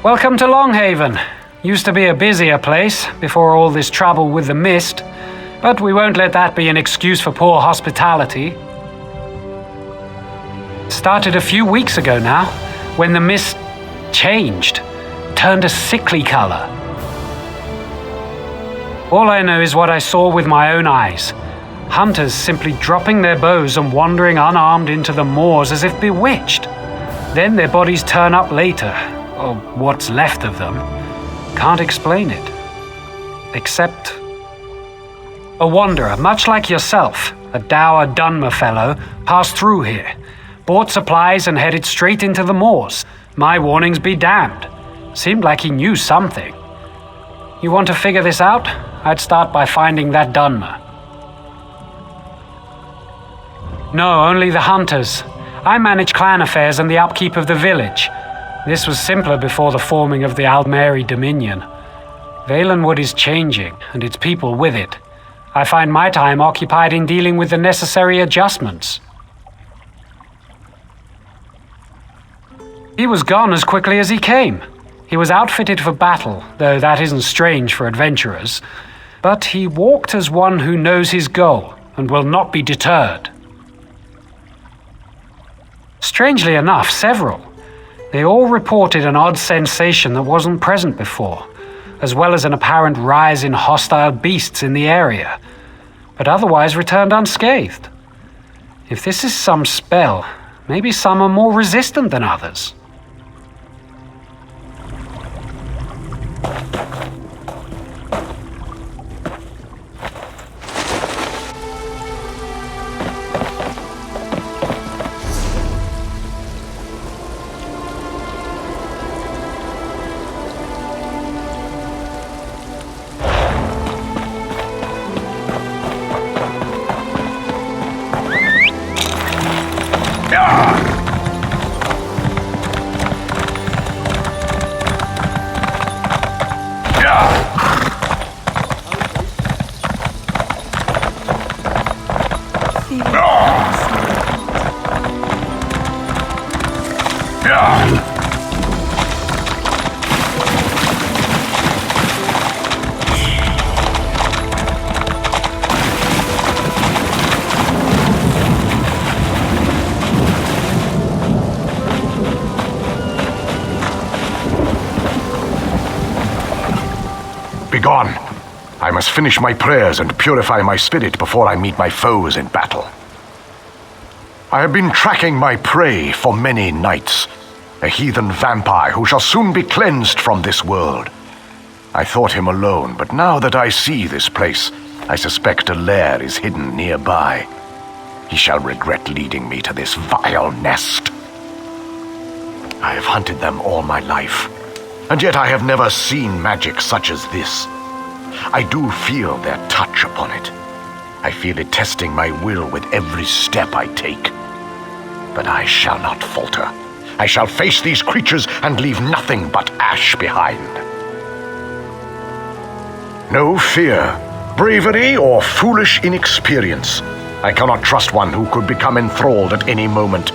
Welcome to Longhaven. Used to be a busier place before all this trouble with the mist, but we won't let that be an excuse for poor hospitality. Started a few weeks ago now, when the mist changed, turned a sickly color. All I know is what I saw with my own eyes. Hunters simply dropping their bows and wandering unarmed into the moors as if bewitched. Then their bodies turn up later, or what's left of them. Can't explain it. Except a wanderer, much like yourself, a dour Dunmer fellow, passed through here, bought supplies and headed straight into the moors. My warnings be damned. Seemed like he knew something. You want to figure this out? I'd start by finding that Dunmer. No, only the hunters. I manage clan affairs and the upkeep of the village. This was simpler before the forming of the Aldmeri Dominion. Valenwood is changing, and its people with it. I find my time occupied in dealing with the necessary adjustments. He was gone as quickly as he came. He was outfitted for battle, though that isn't strange for adventurers. But he walked as one who knows his goal, and will not be deterred. Strangely enough, several. They all reported an odd sensation that wasn't present before, as well as an apparent rise in hostile beasts in the area, but otherwise returned unscathed. If this is some spell, maybe some are more resistant than others. Begone! I must finish my prayers and purify my spirit before I meet my foes in battle. I have been tracking my prey for many nights, a heathen vampire who shall soon be cleansed from this world. I thought him alone, but now that I see this place, I suspect a lair is hidden nearby. He shall regret leading me to this vile nest. I have hunted them all my life, and yet I have never seen magic such as this. I do feel their touch upon it. I feel it testing my will with every step I take. But I shall not falter. I shall face these creatures and leave nothing but ash behind. No fear, bravery, or foolish inexperience. I cannot trust one who could become enthralled at any moment.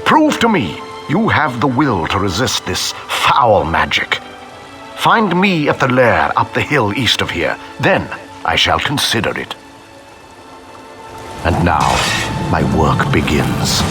Prove to me you have the will to resist this foul magic. Find me at the lair up the hill east of here. Then I shall consider it. And now, my work begins.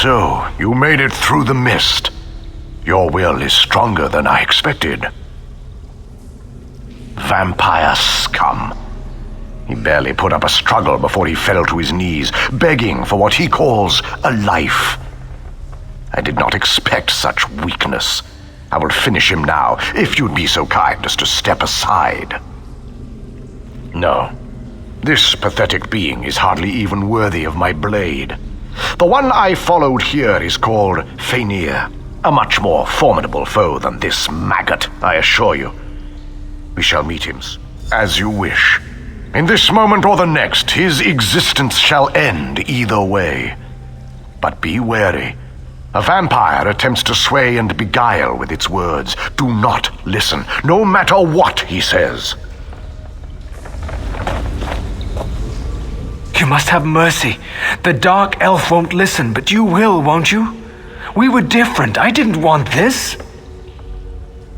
So, you made it through the mist. Your will is stronger than I expected. Vampire scum. He barely put up a struggle before he fell to his knees, begging for what he calls a life. I did not expect such weakness. I will finish him now, if you'd be so kind as to step aside. No, this pathetic being is hardly even worthy of my blade. The one I followed here is called Faenir, a much more formidable foe than this maggot, I assure you. We shall meet him, as you wish. In this moment or the next, his existence shall end either way. But be wary. A vampire attempts to sway and beguile with its words. Do not listen, no matter what he says. You must have mercy. The dark elf won't listen, but you will, won't you? We were different. I didn't want this.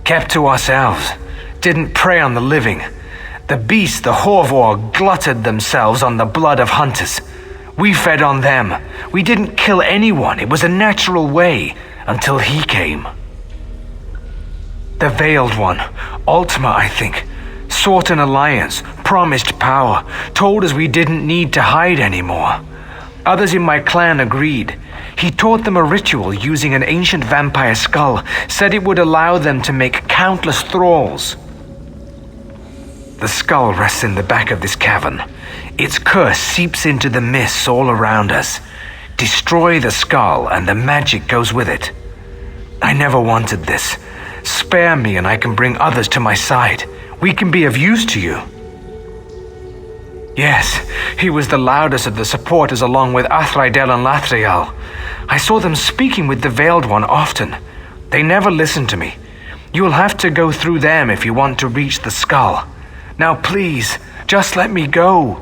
Kept to ourselves. Didn't prey on the living. The beasts, the Horvor, glutted themselves on the blood of hunters. We fed on them. We didn't kill anyone. It was a natural way, until he came. The Veiled One, Ultima, I think, sought an alliance, promised power, told us we didn't need to hide anymore. Others in my clan agreed. He taught them a ritual using an ancient vampire skull, said it would allow them to make countless thralls. The skull rests in the back of this cavern. Its curse seeps into the mists all around us. Destroy the skull and the magic goes with it. I never wanted this. Spare me and I can bring others to my side. We can be of use to you. Yes, he was the loudest of the supporters along with Athraidel and Lathriel. I saw them speaking with the Veiled One often. They never listened to me. You'll have to go through them if you want to reach the skull. Now please, just let me go.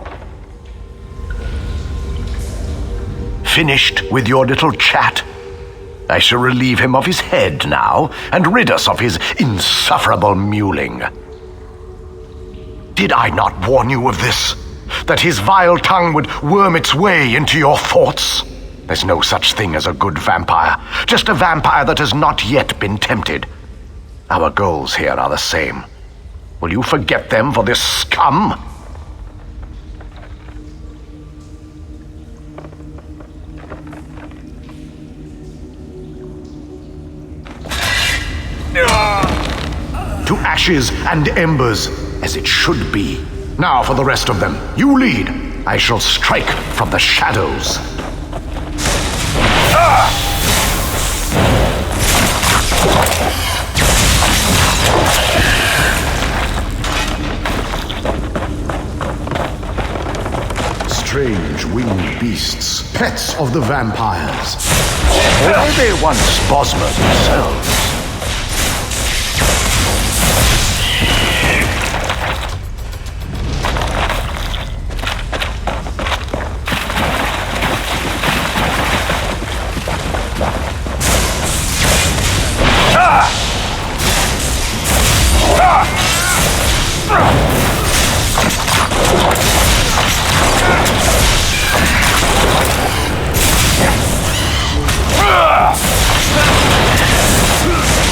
Finished with your little chat? I shall relieve him of his head now, and rid us of his insufferable mewling. Did I not warn you of this? That his vile tongue would worm its way into your thoughts? There's no such thing as a good vampire, just a vampire that has not yet been tempted. Our goals here are the same. Will you forget them for this scum? To ashes and embers, as it should be. Now for the rest of them. You lead. I shall strike from the shadows. Strange winged beasts, pets of the vampires. Or were they once Bosmer themselves?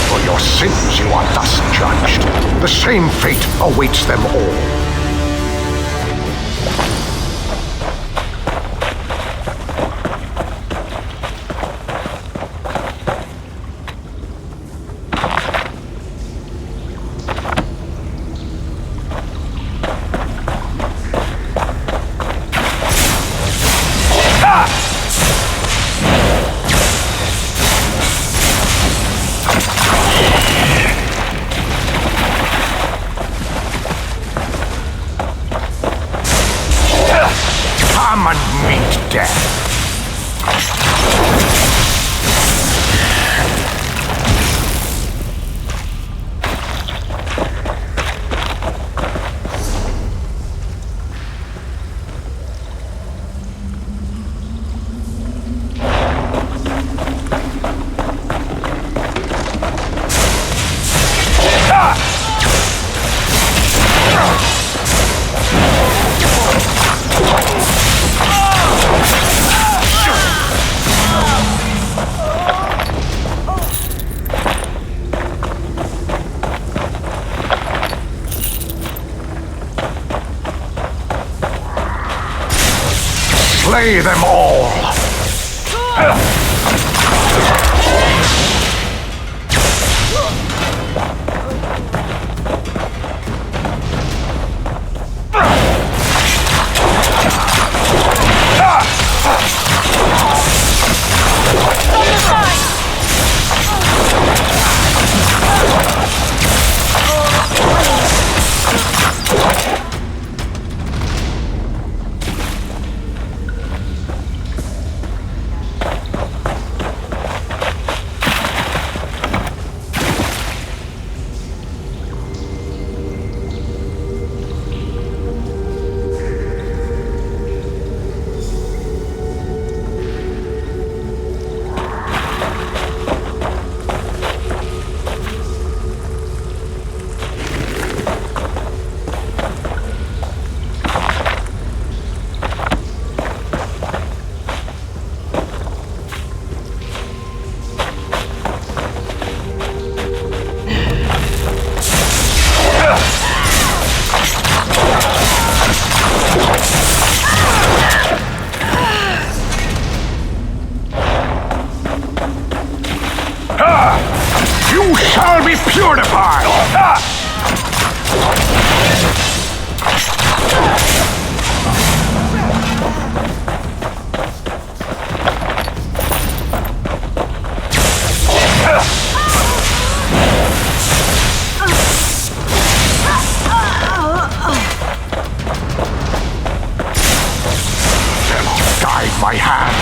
For your sins you are thus judged. The same fate awaits them all. Come and meet death. Slay them all! You shall be purified! Guide my hand!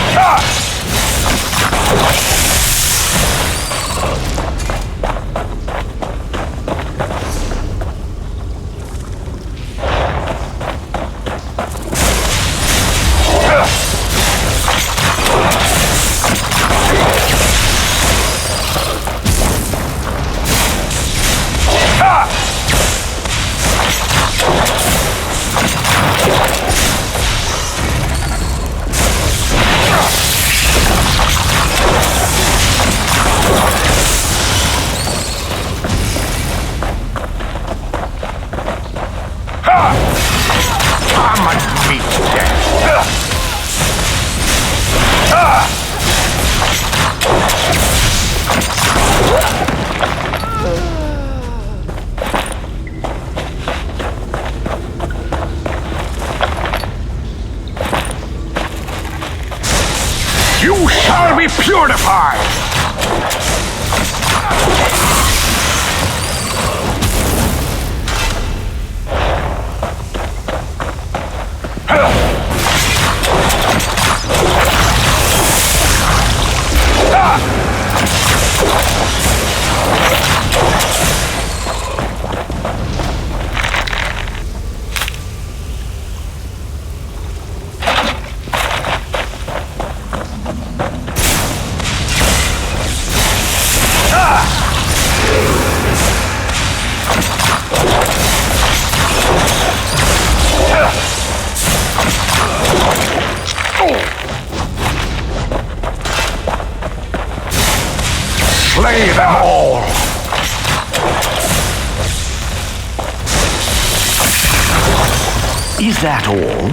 Come and meet death! You shall be purified! Slay them all! Is that all?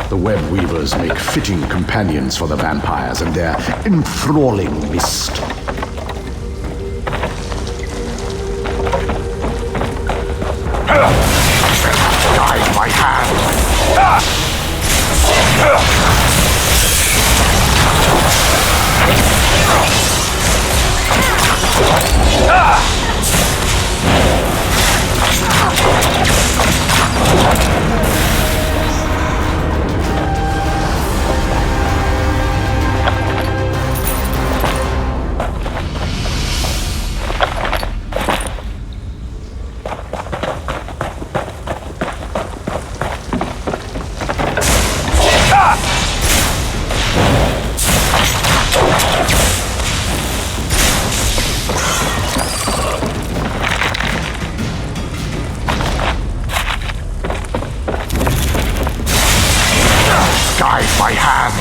The web weavers make fitting companions for the vampires and their enthralling mist. Guide my hand! Guide my hand!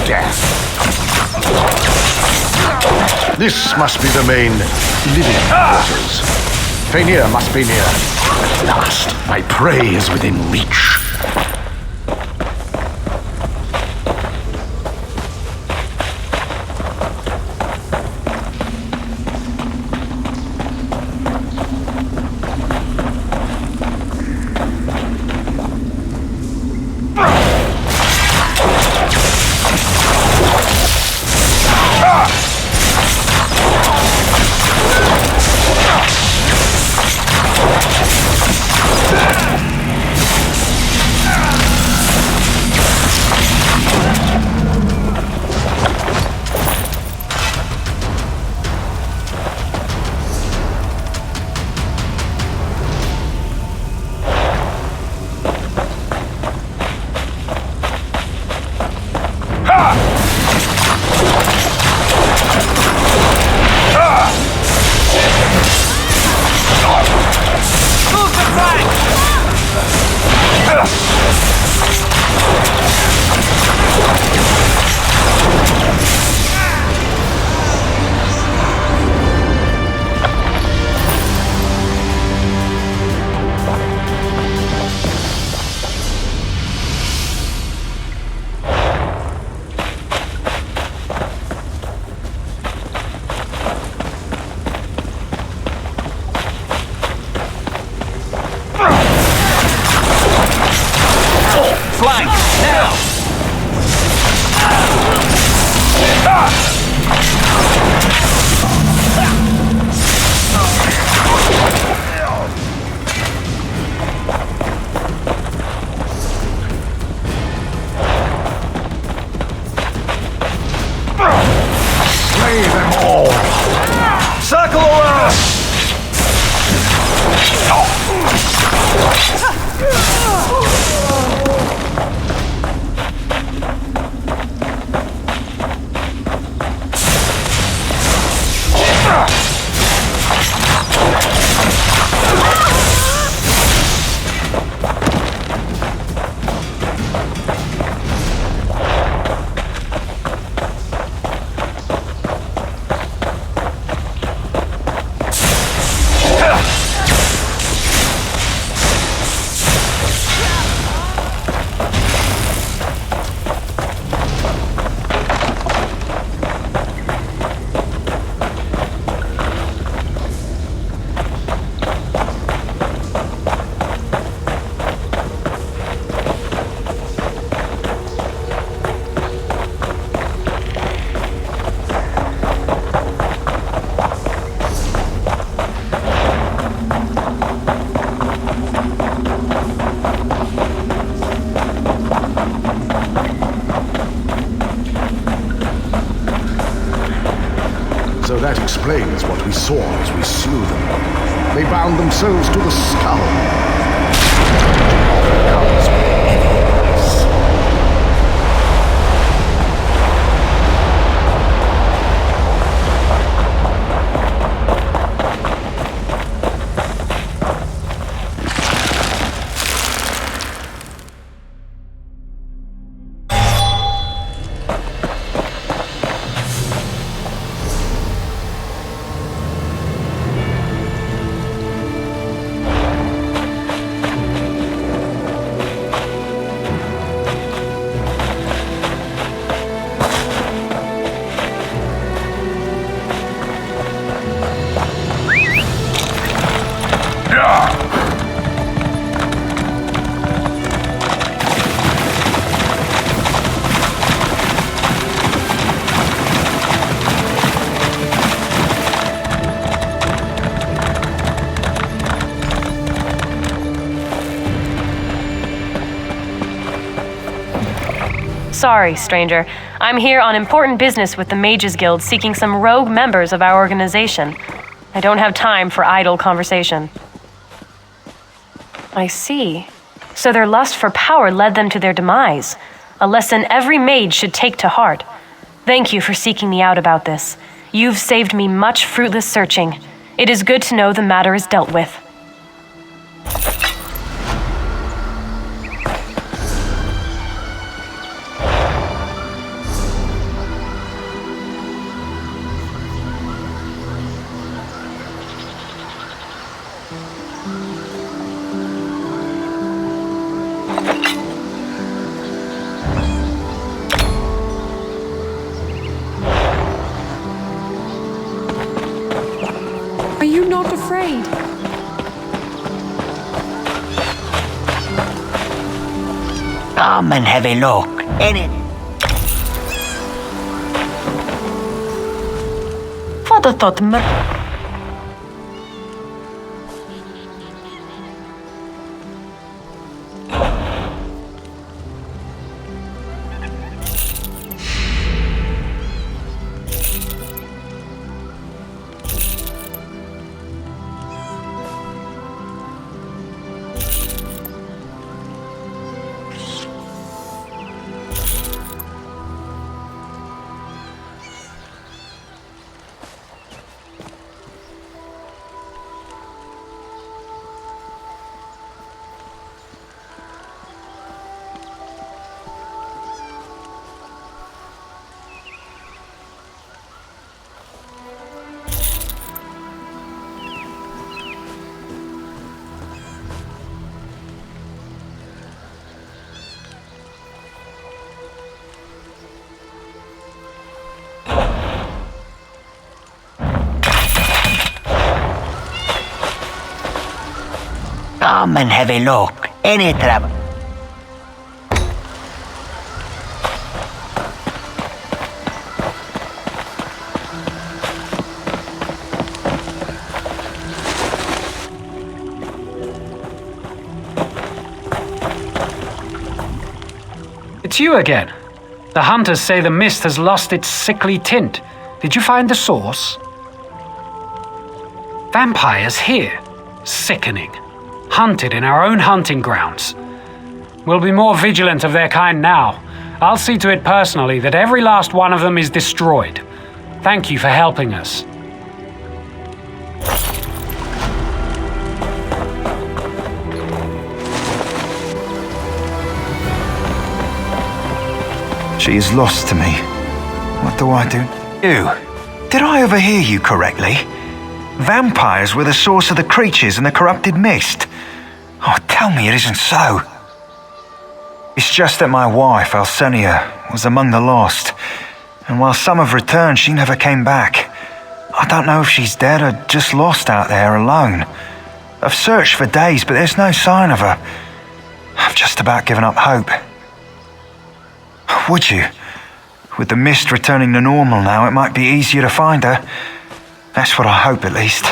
death. This must be the main living quarters. Fenir must be near. At last, my prey is within reach. So that explains what we saw as we slew them. They bound themselves to the skull. Comes with heavy price. Sorry, stranger. I'm here on important business with the Mages Guild seeking some rogue members of our organization. I don't have time for idle conversation. I see. So their lust for power led them to their demise. A lesson every mage should take to heart. Thank you for seeking me out about this. You've saved me much fruitless searching. It is good to know the matter is dealt with. afraid. Come and have a look. Vad tot mer? Come and have a look. Any trouble? It's you again. The hunters say the mist has lost its sickly tint. Did you find the source? Vampires here. Sickening. Hunted in our own hunting grounds. We'll be more vigilant of their kind now. I'll see to it personally that every last one of them is destroyed. Thank you for helping us. She is lost to me. What do I do? You. Did I overhear you correctly? Vampires were the source of the creatures in the corrupted mist. Oh, tell me it isn't so. It's just that my wife, Alcenia, was among the lost. And while some have returned, she never came back. I don't know if she's dead or just lost out there alone. I've searched for days, but there's no sign of her. I've just about given up hope. Would you? With the mist returning to normal now, it might be easier to find her. That's what I hope, at least.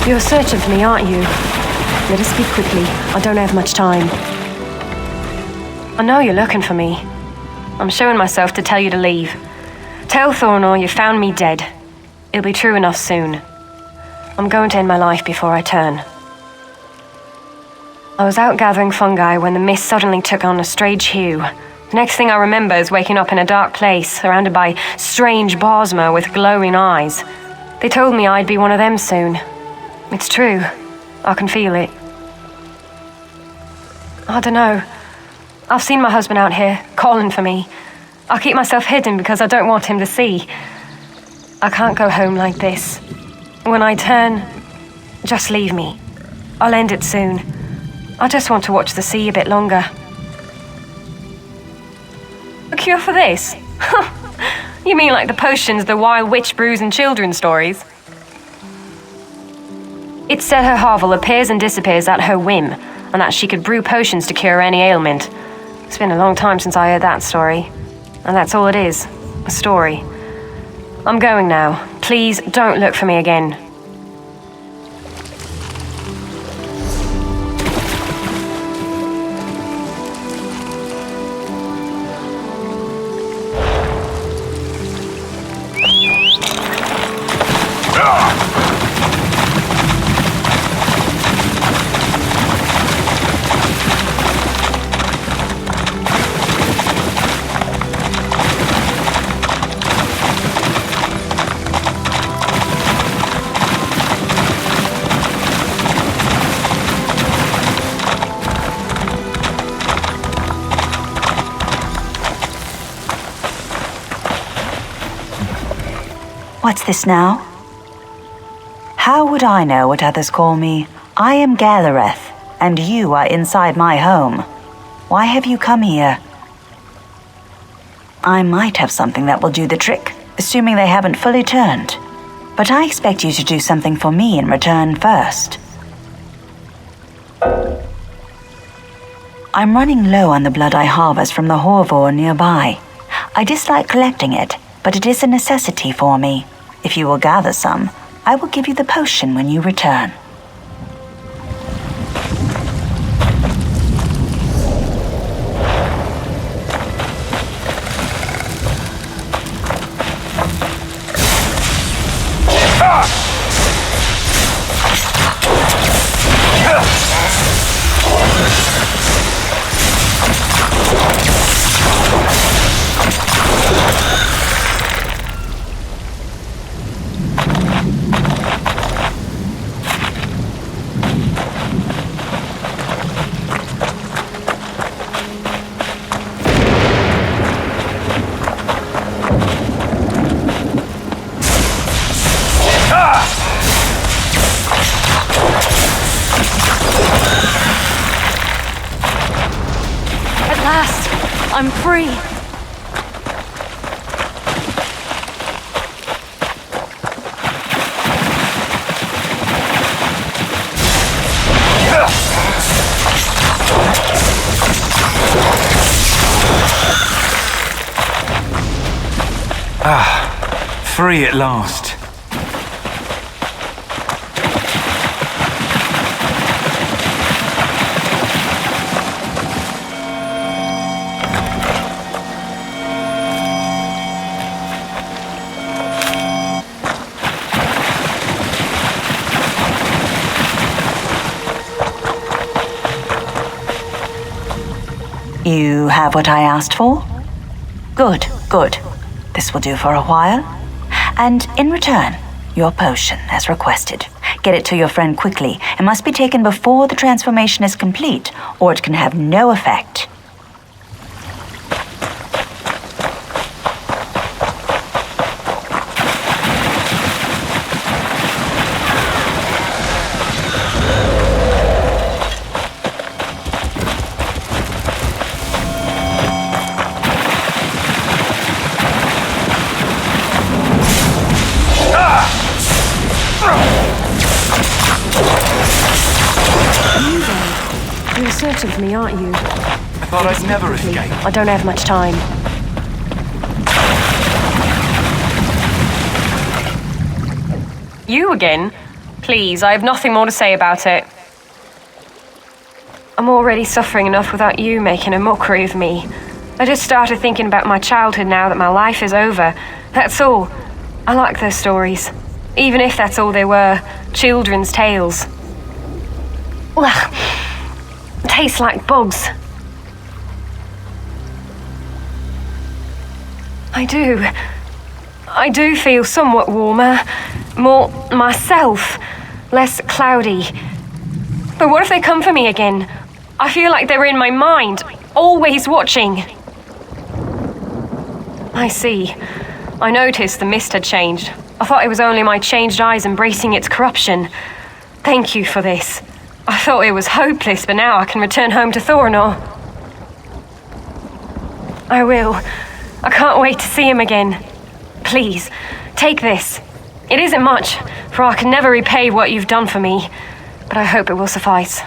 You're searching for me, aren't you? Let us speak quickly. I don't have much time. I know you're looking for me. I'm showing myself to tell you to leave. Tell Thornor you found me dead. It'll be true enough soon. I'm going to end my life before I turn. I was out gathering fungi when the mist suddenly took on a strange hue. The next thing I remember is waking up in a dark place, surrounded by strange bosma with glowing eyes. They told me I'd be one of them soon. It's true. I can feel it. I don't know. I've seen my husband out here, calling for me. I keep myself hidden because I don't want him to see. I can't go home like this. When I turn, just leave me. I'll end it soon. I just want to watch the sea a bit longer. A cure for this? You mean like the potions the wild witch brews in children's stories? It said her hovel appears and disappears at her whim, and that she could brew potions to cure any ailment. It's been a long time since I heard that story. And that's all it is, a story. I'm going now. Please don't look for me again. What's this now? How would I know what others call me? I am Galareth, and you are inside my home. Why have you come here? I might have something that will do the trick, assuming they haven't fully turned. But I expect you to do something for me in return first. I'm running low on the blood I harvest from the Horvor nearby. I dislike collecting it, but it is a necessity for me. If you will gather some, I will give you the potion when you return. I'm free. Free at last. You have what I asked for? Good, good. This will do for a while. And in return, your potion, as requested. Get it to your friend quickly. It must be taken before the transformation is complete, or it can have no effect. You're searching for me, aren't you? I thought I'd never escape. I don't have much time. You again? Please, I have nothing more to say about it. I'm already suffering enough without you making a mockery of me. I just started thinking about my childhood now that my life is over. That's all. I like those stories. Even if that's all they were, children's tales. Well, tastes like bugs. I do feel somewhat warmer, more myself, less cloudy. But what if they come for me again? I feel like they're in my mind, always watching. I see. I noticed the mist had changed. I thought it was only my changed eyes embracing its corruption. Thank you for this. I thought it was hopeless, but now I can return home to Thorinor. I will. I can't wait to see him again. Please, take this. It isn't much, for I can never repay what you've done for me, but I hope it will suffice.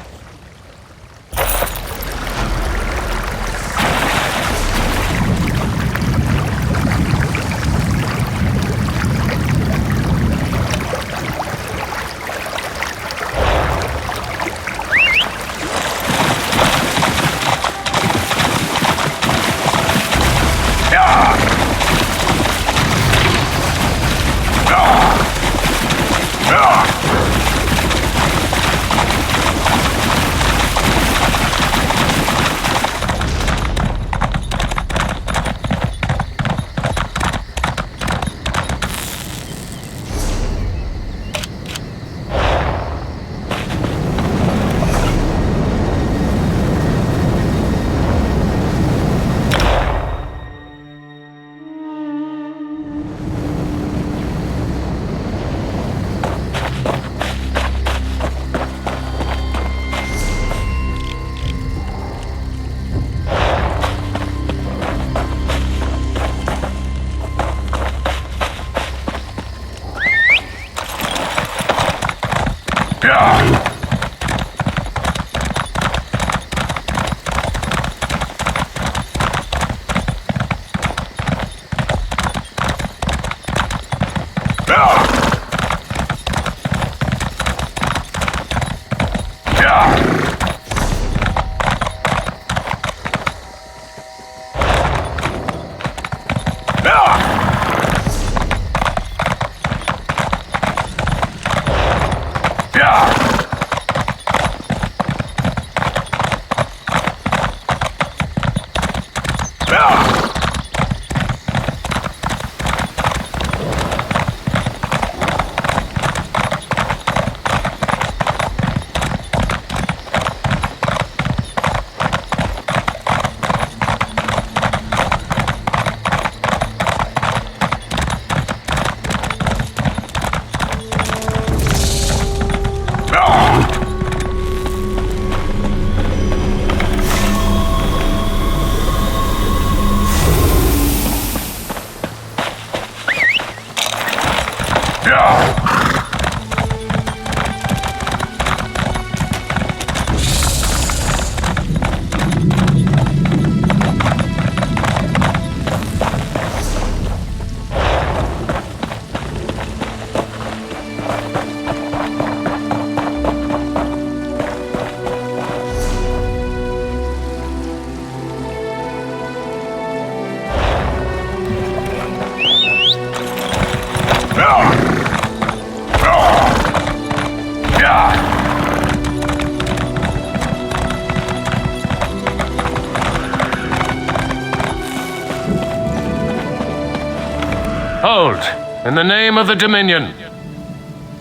Hold, in the name of the Dominion.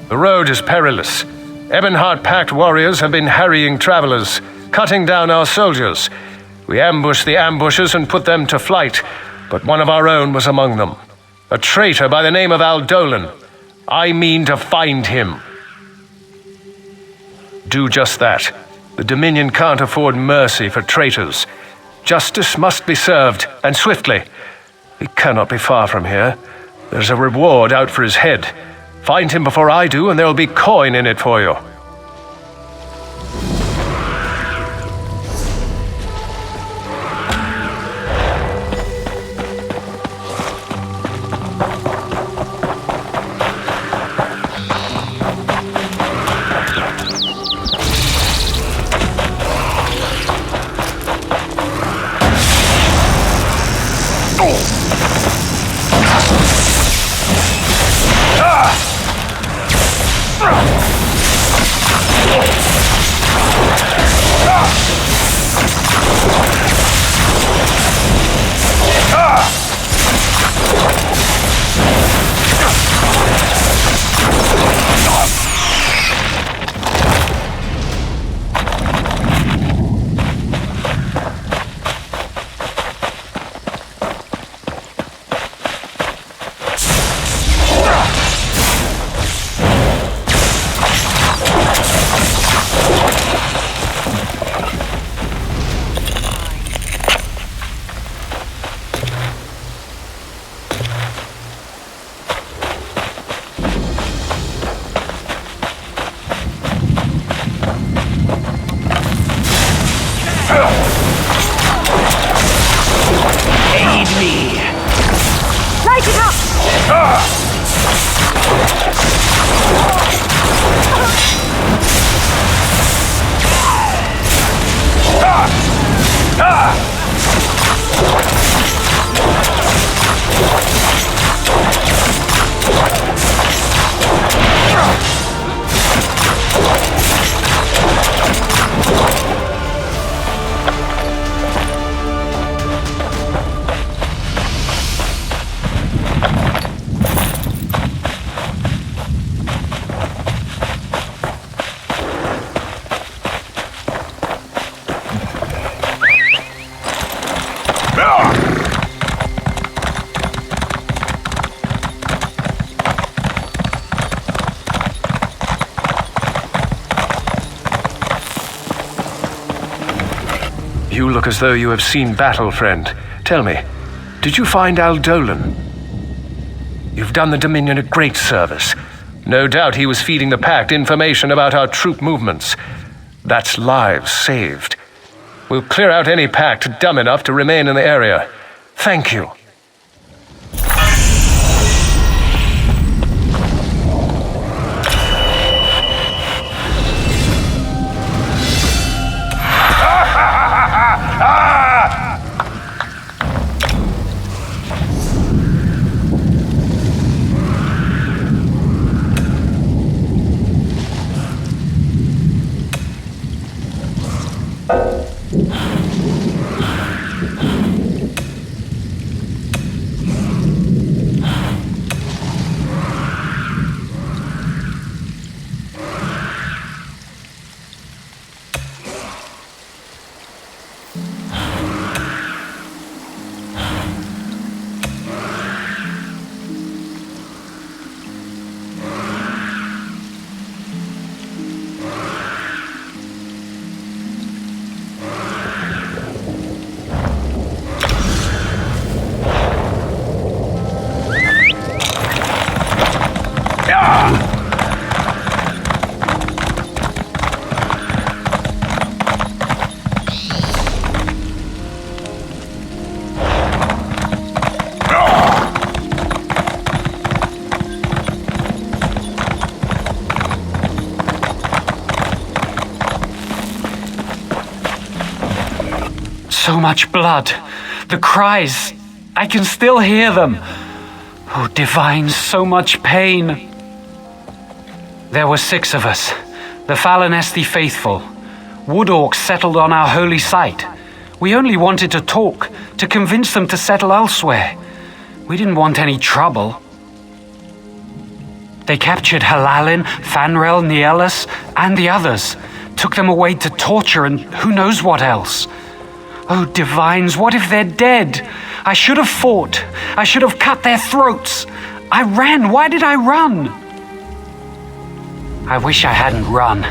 The road is perilous. Ebonheart-packed warriors have been harrying travelers, cutting down our soldiers. We ambushed the ambushers and put them to flight, but one of our own was among them. A traitor by the name of Aldolan. I mean to find him. Do just that. The Dominion can't afford mercy for traitors. Justice must be served, and swiftly. He cannot be far from here. There's a reward out for his head. Find him before I do, and there'll be coin in it for you. You look as though you have seen battle, friend. Tell me, did you find Aldolan? You've done the Dominion a great service. No doubt he was feeding the Pact information about our troop movements. That's lives saved. We'll clear out any Pact dumb enough to remain in the area. Thank you. So much blood. The cries. I can still hear them. Oh, divine, so much pain. There were 6 of us. The Falinesti faithful. Wood orcs settled on our holy site. We only wanted to talk, to convince them to settle elsewhere. We didn't want any trouble. They captured Halalin, Fanrel, Nielis, and the others. Took them away to torture and who knows what else. Oh, divines, what if they're dead? I should have fought. I should have cut their throats. I ran. Why did I run? I wish I hadn't run.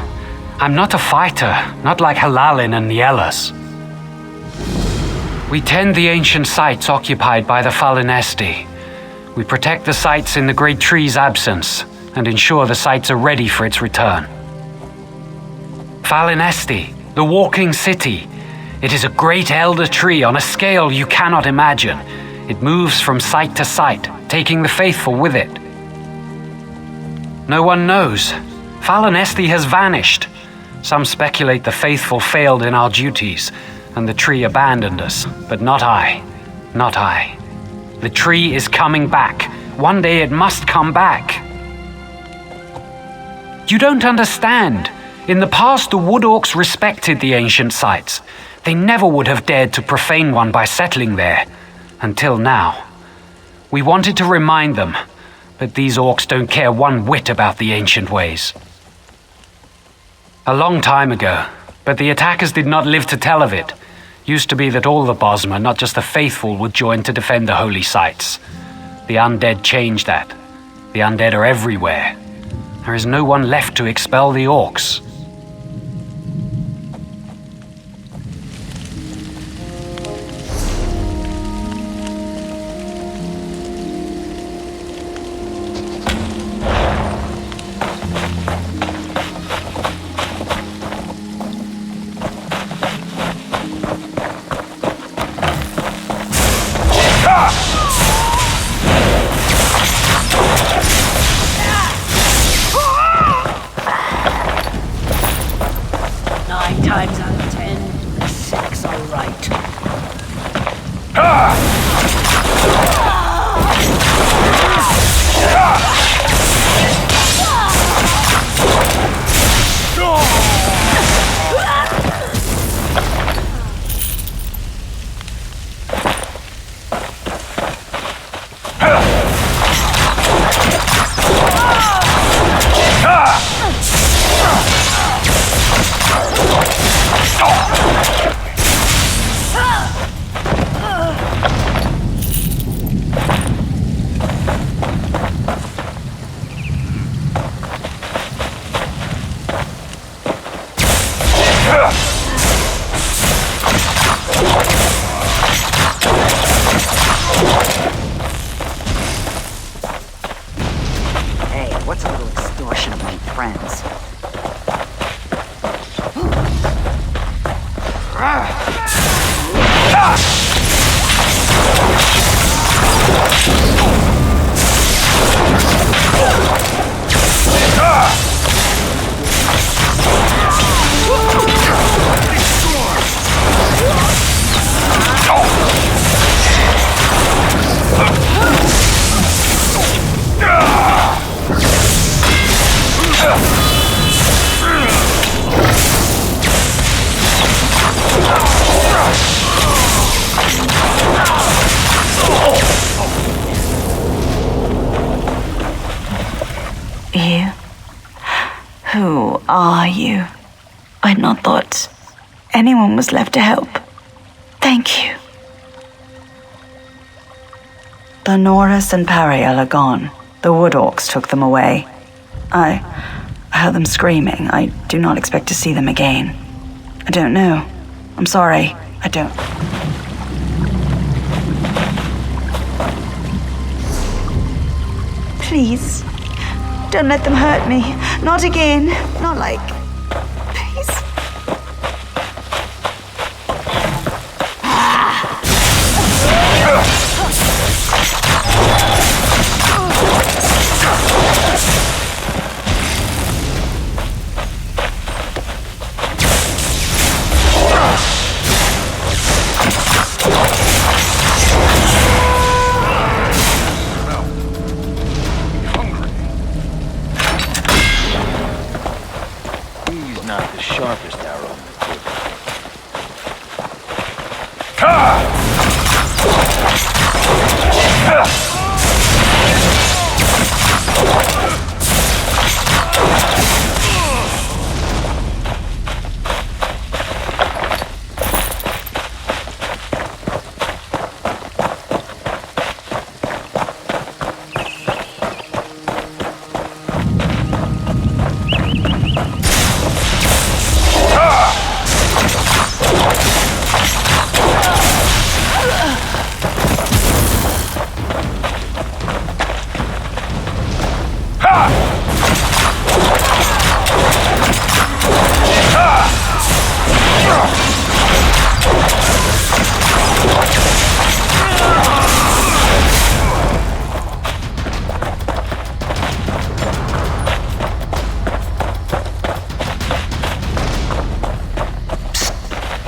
I'm not a fighter, not like Halalin and Nielis. We tend the ancient sites occupied by the Falinesti. We protect the sites in the Great Tree's absence and ensure the sites are ready for its return. Falinesti, the walking city. It is a great elder tree on a scale you cannot imagine. It moves from site to site, taking the faithful with it. No one knows. Falinesti has vanished. Some speculate the faithful failed in our duties, and the tree abandoned us, but not I. Not I. The tree is coming back. One day it must come back. You don't understand. In the past, the Wood Orcs respected the ancient sites. They never would have dared to profane one by settling there. Until now. We wanted to remind them, but these orcs don't care one whit about the ancient ways. A long time ago, but the attackers did not live to tell of it. Used to be that all the Bosmer, not just the faithful, would join to defend the holy sites. The undead changed that. The undead are everywhere. There is no one left to expel the orcs. times out of 10, sex alright. Hey, what's a little extortion among friends? You? Who are you? I'd not thought anyone was left to help. Thank you. The Norris and Pariel are gone. The wood orcs took them away. I heard them screaming. I do not expect to see them again. I don't know. I'm sorry. I don't. Please, don't let them hurt me. Not again. Not like... Please. He's not the sharpest arrow in the quiver.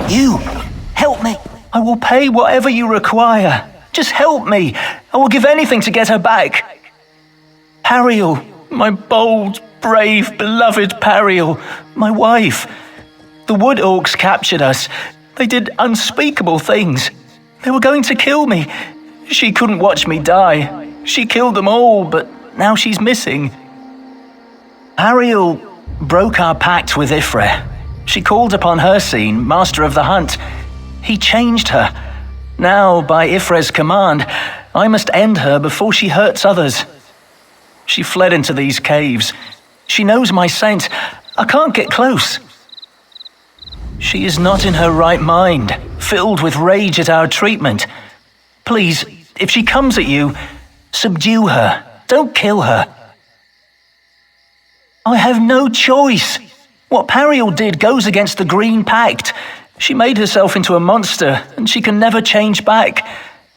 You! Help me! I will pay whatever you require. Just help me. I will give anything to get her back. Pariel, my bold, brave, beloved Pariel, my wife. The wood orcs captured us. They did unspeakable things. They were going to kill me. She couldn't watch me die. She killed them all, but now she's missing. Pariel broke our pact with Ifre. She called upon Hircine, master of the hunt. He changed her. Now, by Ifre's command, I must end her before she hurts others. She fled into these caves. She knows my scent. I can't get close. She is not in her right mind, filled with rage at our treatment. Please, if she comes at you, subdue her. Don't kill her. I have no choice. What Pariel did goes against the Green Pact. She made herself into a monster, and she can never change back.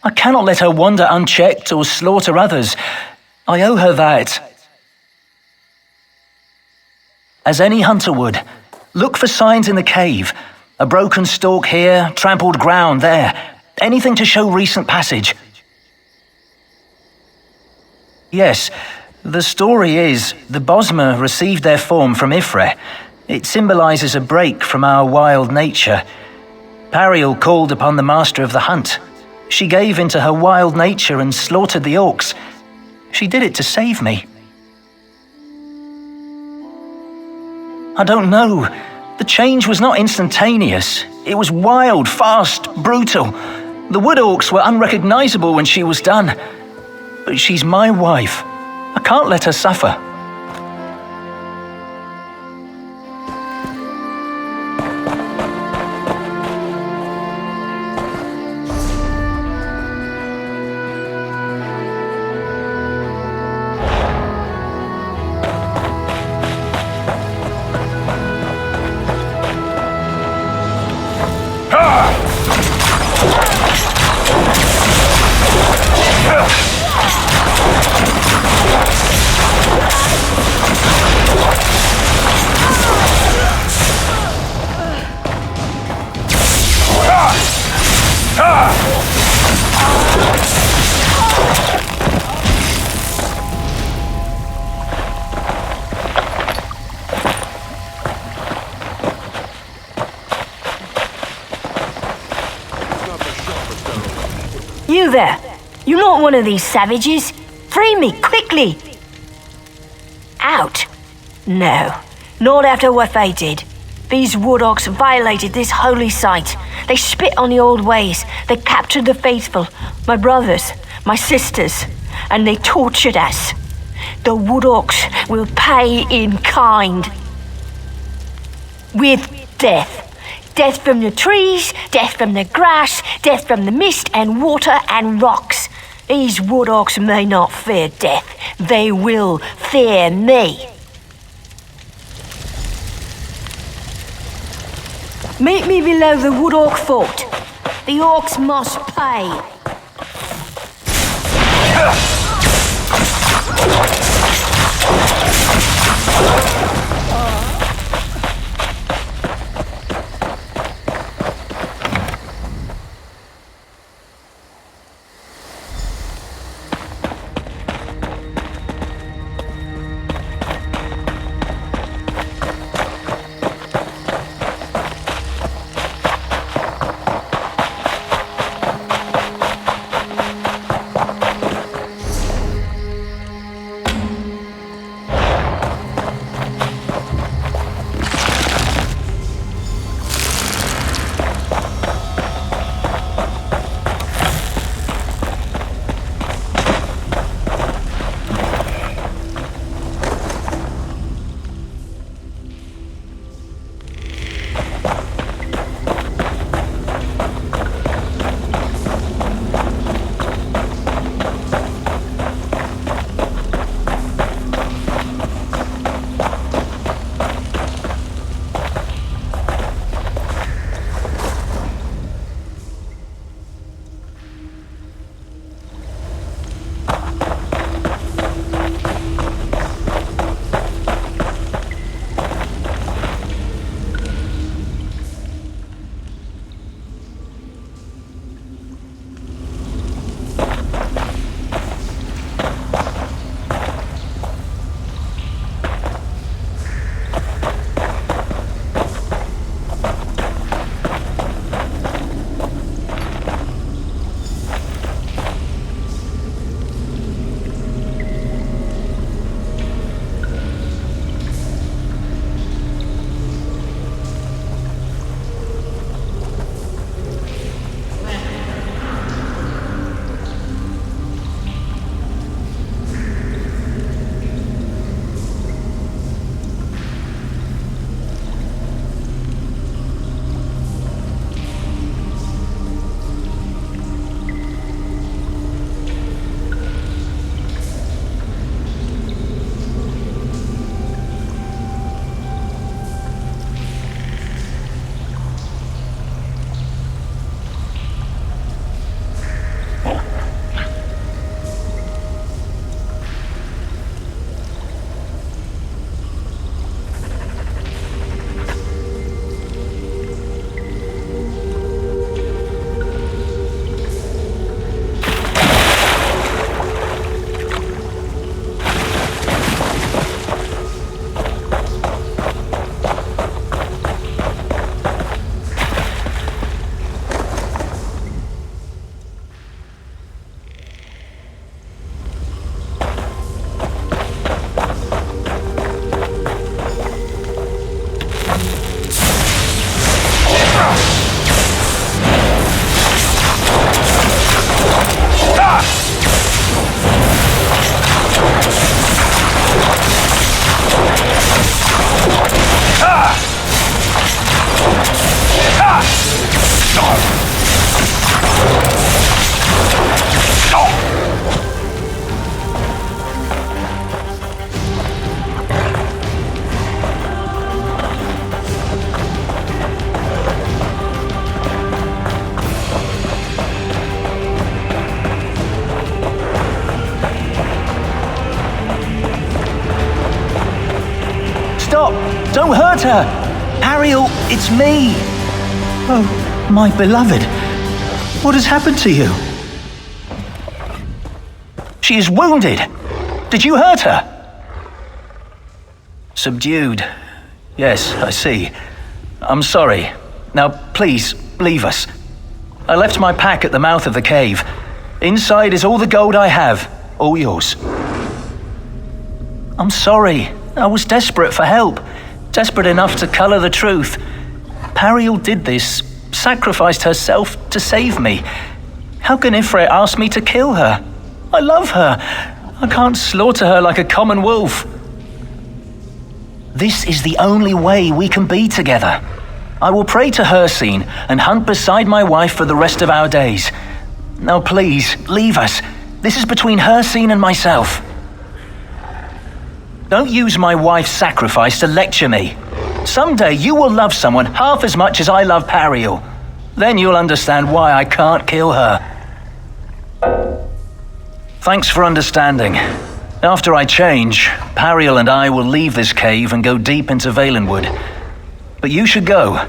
I cannot let her wander unchecked or slaughter others. I owe her that. As any hunter would, Look for signs in the cave. A broken stalk here, trampled ground there. Anything to show recent passage. Yes, the story is the Bosmer received their form from Ifre. It symbolizes a break from our wild nature. Pariel called upon the master of the hunt. She gave into her wild nature and slaughtered the orcs. She did it to save me. I don't know. The change was not instantaneous. It was wild, fast, brutal. The wood orcs were unrecognizable when she was done. But she's my wife. I can't let her suffer. You there! You're not one of these savages! Free me, quickly! Out? No, not after what they did. These woodorcs violated this holy site. They spit on the old ways. They captured the faithful, my brothers, my sisters, and they tortured us. The woodorcs will pay in kind. With death. Death from the trees, death from the grass, death from the mist and water and rocks. These woodorcs may not fear death. They will fear me. Meet me below the woodorc fort. The orcs must pay. Stop! Don't hurt her! Ariel, it's me! Oh, my beloved. What has happened to you? She is wounded. Did you hurt her? Subdued. Yes, I see. I'm sorry. Now, please, leave us. I left my pack at the mouth of the cave. Inside is all the gold I have. All yours. I'm sorry. I was desperate for help. Desperate enough to color the truth. Pariel did this, sacrificed herself to save me. How can Ifrit ask me to kill her? I love her. I can't slaughter her like a common wolf. This is the only way we can be together. I will pray to Hirsine and hunt beside my wife for the rest of our days. Now please, leave us. This is between Hirsine and myself. Don't use my wife's sacrifice to lecture me. Someday you will love someone half as much as I love Pariel. Then you'll understand why I can't kill her. Thanks for understanding. After I change, Pariel and I will leave this cave and go deep into Valenwood. But you should go.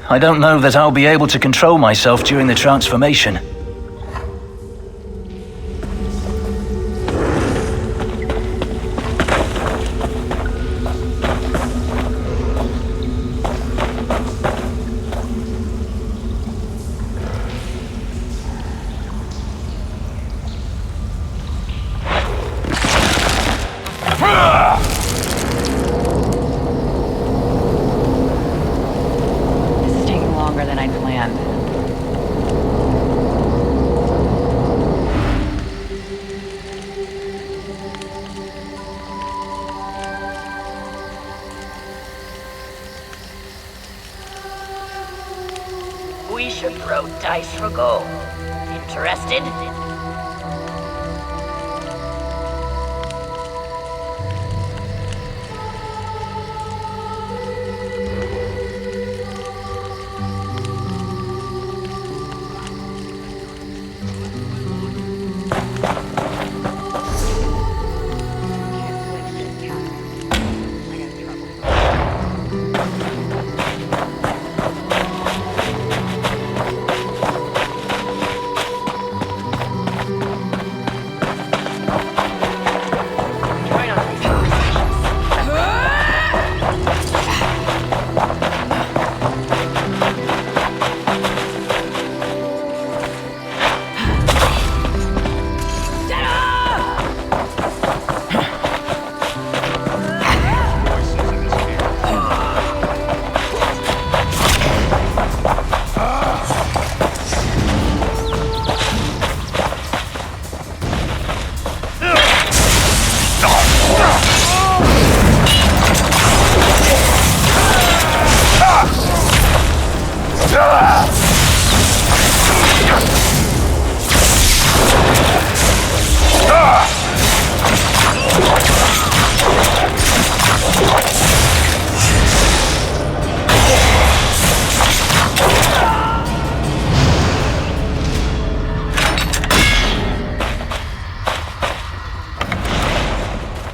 I don't know that I'll be able to control myself during the transformation. We should throw dice for gold. Interested?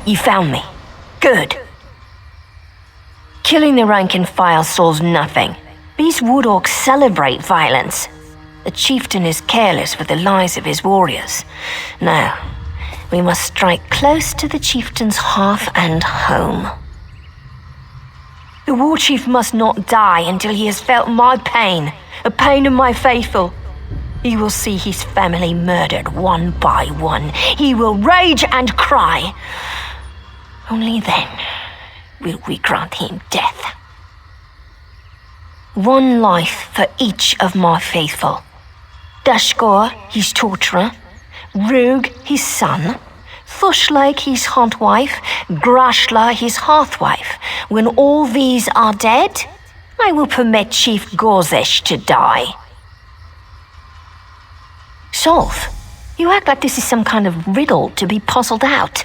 You found me. Good. Killing the rank and file solves nothing. These wood orcs celebrate violence. The chieftain is careless with the lives of his warriors. Now, we must strike close to the chieftain's hearth and home. The war chief must not die until he has felt my pain, the pain of my faithful. He will see his family murdered one by one. He will rage and cry. Only then will we grant him death. One life for each of my faithful. Dashkor, his torturer, Rug, his son, Thushlag, his huntwife, Grashla, his hearthwife. When all these are dead, I will permit Chief Gorzesh to die. solve? You act like this is some kind of riddle to be puzzled out.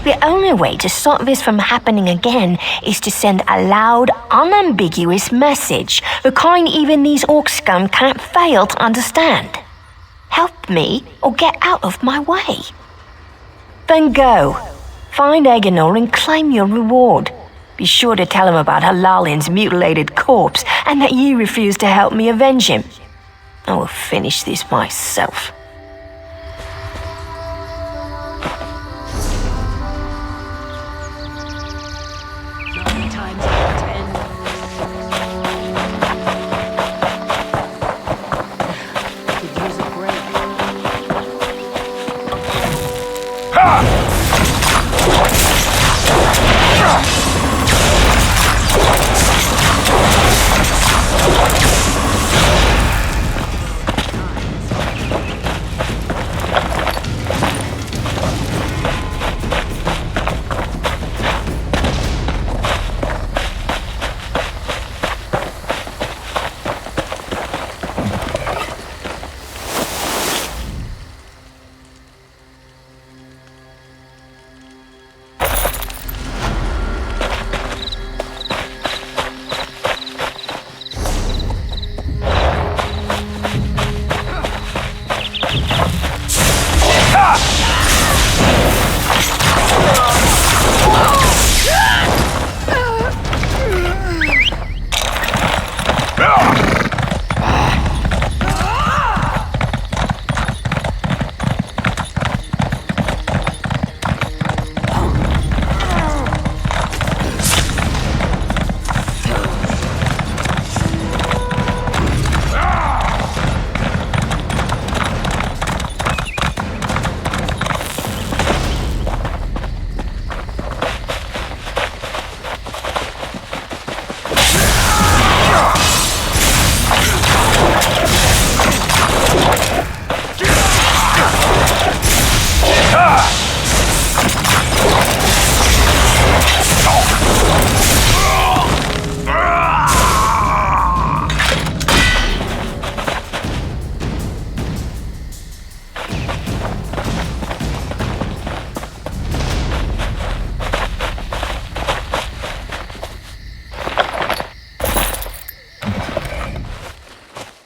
The only way to stop this from happening again is to send a loud, unambiguous message, the kind even these orc scum can't fail to understand. Help me or get out of my way. Then go. Find Agenor and claim your reward. Be sure to tell him about Halalin's mutilated corpse and that you refuse to help me avenge him. I will finish this myself.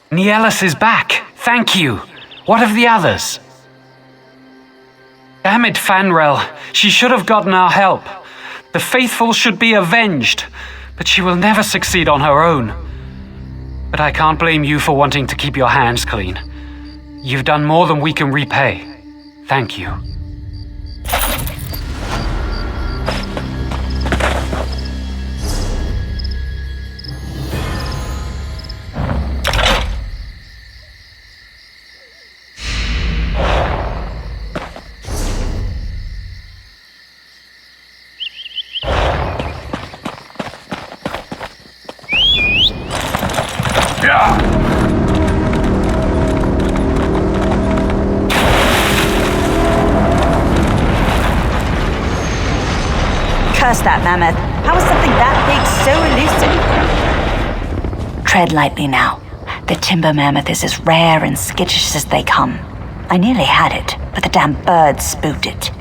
Nielis is back. Thank you. What of the others? Damn it, Fanrel. She should have gotten our help. The faithful should be avenged, but she will never succeed on her own. But I can't blame you for wanting to keep your hands clean. You've done more than we can repay. Thank you. Curse that mammoth. How is something that big so elusive? Tread lightly now. The timber mammoth is as rare and skittish as they come. I nearly had it, but the damn birds spooked it.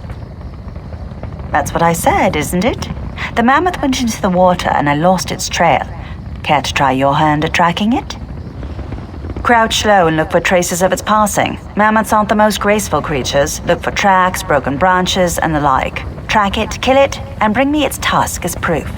That's what I said, isn't it? The mammoth went into the water and I lost its trail. Care to try your hand at tracking it? Crouch low and look for traces of its passing. Mammoths aren't the most graceful creatures. Look for tracks, broken branches, and the like. Track it, kill it, and bring me its tusk as proof.